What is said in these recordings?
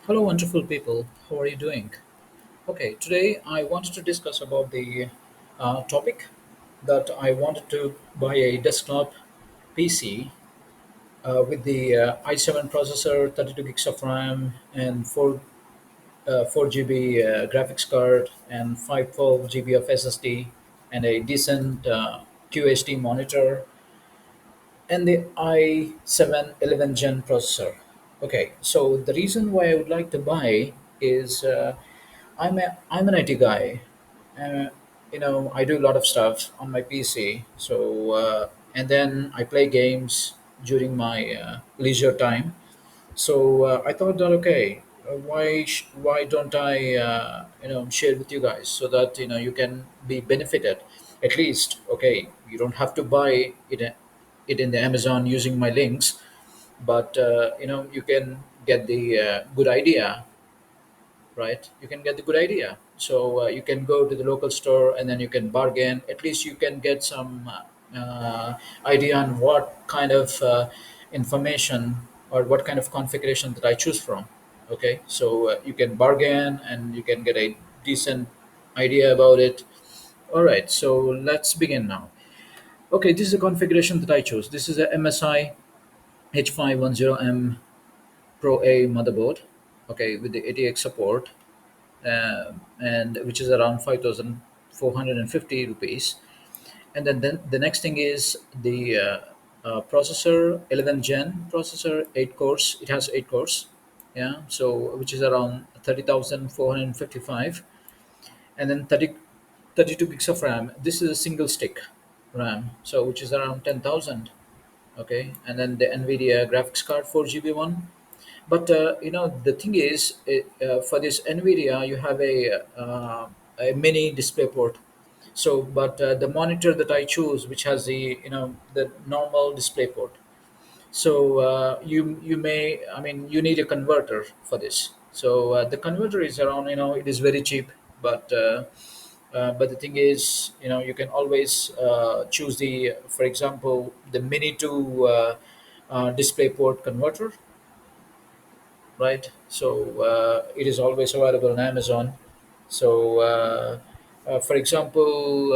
Hello, wonderful people. How are you doing? Okay, today I wanted to discuss about the topic that I wanted to buy a desktop PC with the i7 processor, 32 gigs of RAM, and 4 GB graphics card, and 512 GB of SSD, and a decent QHD monitor, and the i7 11 Gen processor. Okay, so the reason why I would like to buy is I'm an IT guy. Uh, I do a lot of stuff on my PC. So and then I play games during my leisure time. So I thought that okay, why don't I share with you guys so that you can be benefited at least. Okay, you don't have to buy it in the Amazon using my links, but you can get the good idea, right? You can get the good idea. So you can go to the local store and then you can bargain. At least you can get some idea on what kind of information or what kind of configuration that I choose from. Okay, so you can bargain and you can get a decent idea about it. All right, so let's begin now. Okay, this is the configuration that I chose. This is a MSI H510M Pro A motherboard. Okay, with the ATX support, and which is around 5,450 rupees. And then the next thing is the processor, 11 gen processor, 8 cores. It has 8 cores, yeah. So which is around 30,455, and then 32 gigs of RAM. This is a single stick RAM, so which is around 10,000. Okay, and then the NVIDIA graphics card, 4 GB one. But the thing is, for this NVIDIA, you have a mini display port. So, but the monitor that I choose, which has the normal display port. So you may, I mean, you need a converter for this. So the converter is around, it is very cheap, but the thing is, you can always choose the, for example, the mini to display port converter, right? So it is always available on Amazon. So for example,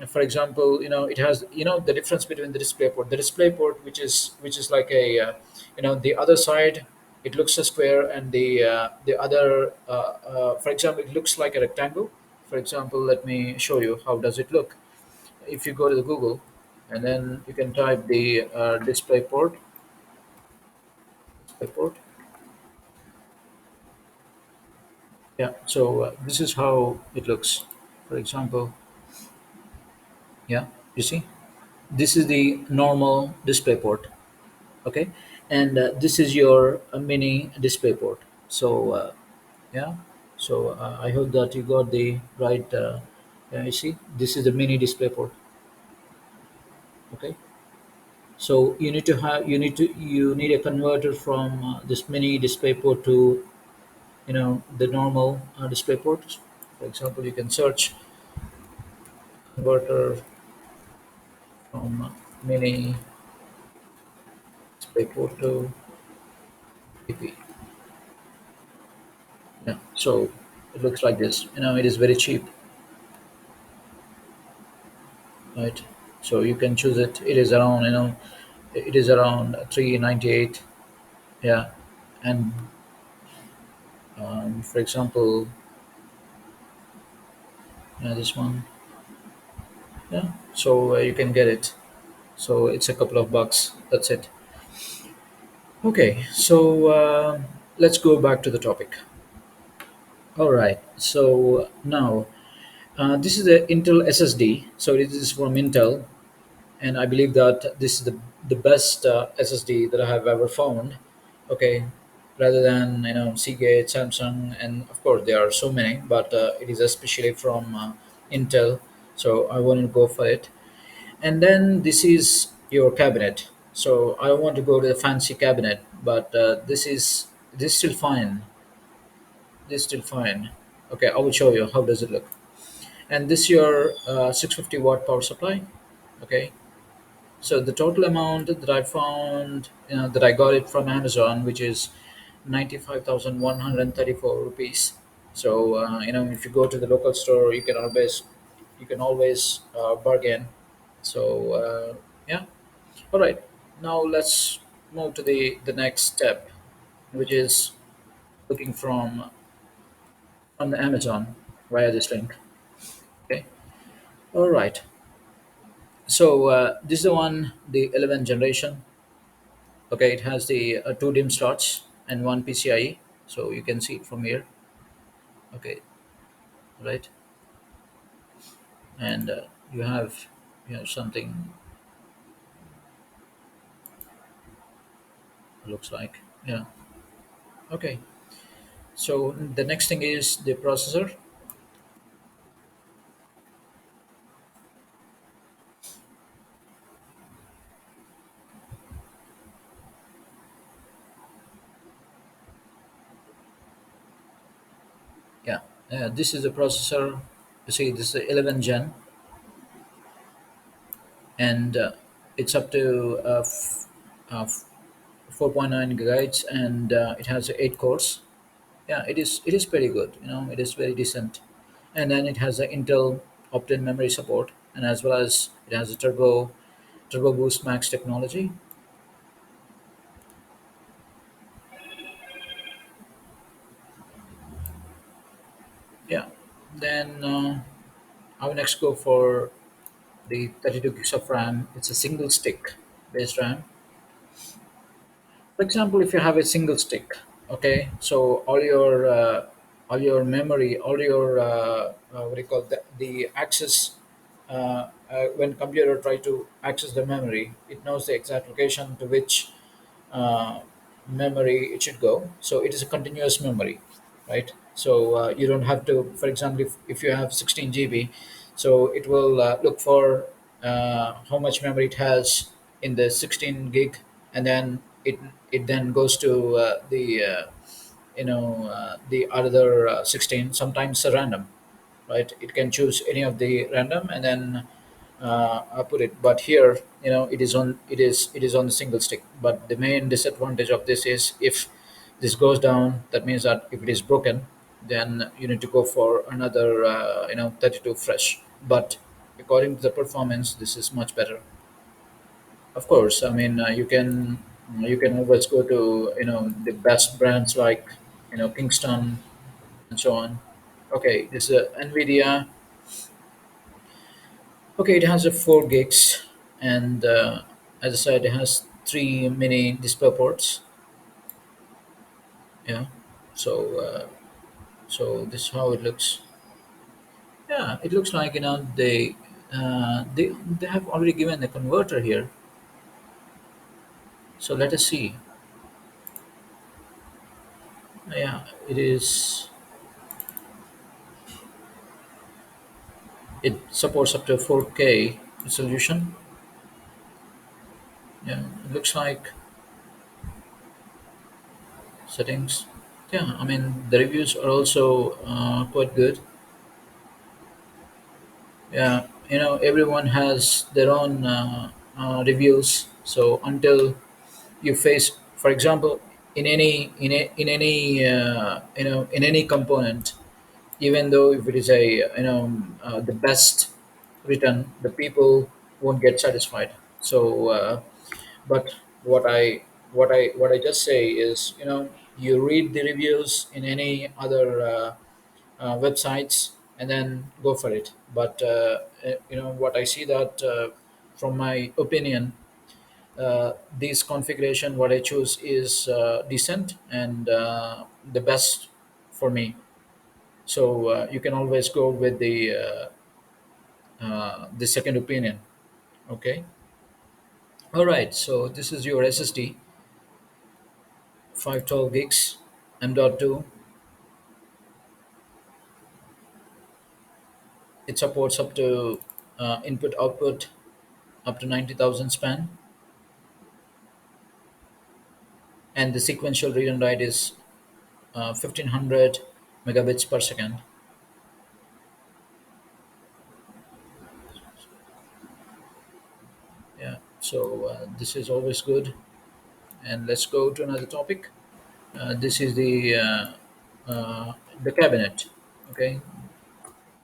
it has, the difference between the display port. The display port, which is like a, the other side, it looks a square, and the other, for example, it looks like a rectangle. For example, let me show you how does it look. If you go to the Google, and then you can type the display port. Yeah, so this is how it looks. For example, yeah, you see, this is the normal display port. Okay, and this is your mini display port. So yeah, so I hope that you got the right. Yeah, you see, this is the mini display port. Okay, so you need a converter from this mini display port to the normal display port. For example, you can search converter from mini display port to PP. Yeah, so it looks like this. It is very cheap, right? So you can choose it. It is around 398. Yeah, and for example, this one. Yeah, so you can get it. So it's a couple of bucks. That's it. Okay, so let's go back to the topic. All right. So now this is the Intel SSD. So it is from Intel, and I believe that this is the best SSD that I have ever found. Okay, rather than Seagate, Samsung, and of course there are so many, but it is especially from Intel. So I want to go for it. And then this is your cabinet. So I want to go to the fancy cabinet, but this is still fine. This is still fine. Okay, I will show you how does it look. And this your 650 watt power supply. Okay, so the total amount that I found, that I got it from Amazon, which is 95,134 rupees. So if you go to the local store, you can always bargain. So yeah, all right. Now let's move to the next step, which is looking from on the Amazon via this link. Okay, all right. So this is the one, the 11th generation. Okay, it has the two DIMM slots and one PCIe. So you can see it from here. Okay, right, and you have something looks like, yeah. Okay, so the next thing is the processor. Yeah, this is the processor. You see, this is the 11 gen, and it's up to 4.9 gigahertz, and it has 8 cores. Yeah, it is pretty good. It is very decent, and then it has the Intel opt-in memory support, and as well as it has a turbo boost max technology. Yeah, then I will next go for the 32 gigs of RAM. It's a single stick based RAM. For example, if you have a single stick, okay, so all your memory, all your what do you call the access, when computer try to access the memory, it knows the exact location to which uh, memory it should go. So it is a continuous memory, right? So you don't have to, for example, if you have 16 GB, so it will look for how much memory it has in the 16 gig, and then it then goes to the other 16. Sometimes a random, right? It can choose any of the random and then put it. But here, it is on the single stick. But the main disadvantage of this is if this goes down, that means that if it is broken, then you need to go for another 32 fresh. But according to the performance, this is much better. Of course, I mean, you can always go to the best brands like Kingston and so on. Okay, this is a NVIDIA. Okay, it has a 4 gigs, and as I said, it has three mini display ports. Yeah, so so this is how it looks. Yeah, it looks like they have already given the converter here. So let us see. Yeah, it is. It supports up to 4K resolution. Yeah, it looks like settings. Yeah, I mean the reviews are also quite good. Yeah, everyone has their own reviews. So until you face, for example, in any component, even though if it is a the best written, the people won't get satisfied. So but what I just say is, you read the reviews in any other websites and then go for it. But what I see that, from my opinion, this configuration what I choose is decent and the best for me. So you can always go with the second opinion. Okay. All right. So this is your SSD, 512 gigs, M.2. It supports up to input output up to 90,000 span, and the sequential read and write is 1500 megabits per second. Yeah. So this is always good. And let's go to another topic. This is uh, the cabinet. Okay,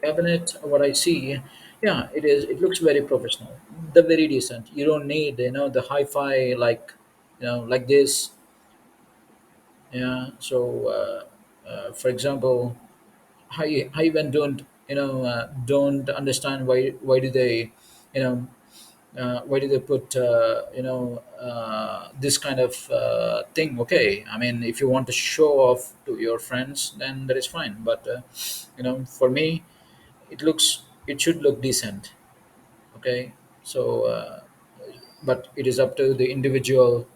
cabinet. What I see, yeah, it is. It looks very professional. The very decent. You don't need the hi-fi like like this. Yeah. So for example, I even don't understand why do they you know why do they put this kind of thing. Okay, I mean, if you want to show off to your friends, then that is fine, but for me, it should look decent. Okay, so but it is up to the individual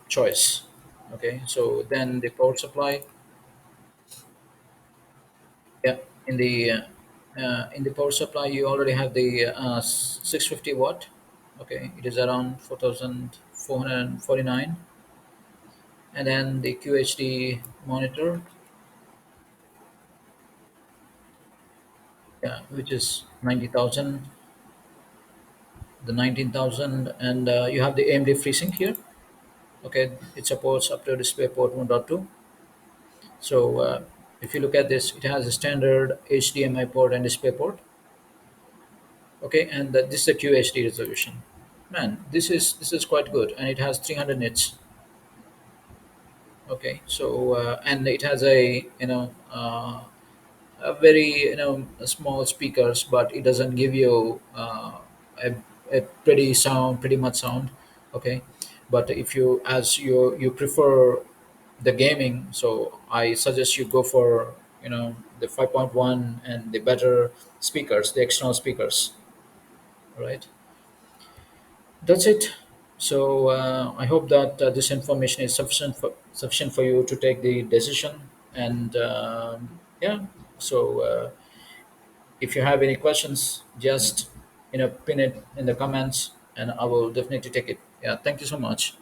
choice. Okay, so then the power supply. Yeah, in the power supply, you already have the 650 watt. Okay, it is around 4,449, and then the QHD monitor, yeah, which is 90,000, the 19,000, and you have the AMD FreeSync here. Okay, it supports up to DisplayPort 1.2. So if you look at this, it has a standard HDMI port and DisplayPort. Okay, and this is a QHD resolution. Man, this is quite good, and it has 300 nits. Okay, so and it has a very small speakers, but it doesn't give you a pretty much sound. Okay, but if you as you prefer the gaming, so I suggest you go for the 5.1 and the better speakers, the external speakers, right? That's it. So I hope that this information is sufficient for you to take the decision. And yeah, so if you have any questions, just pin it in the comments, and I will definitely take it. Yeah, thank you so much.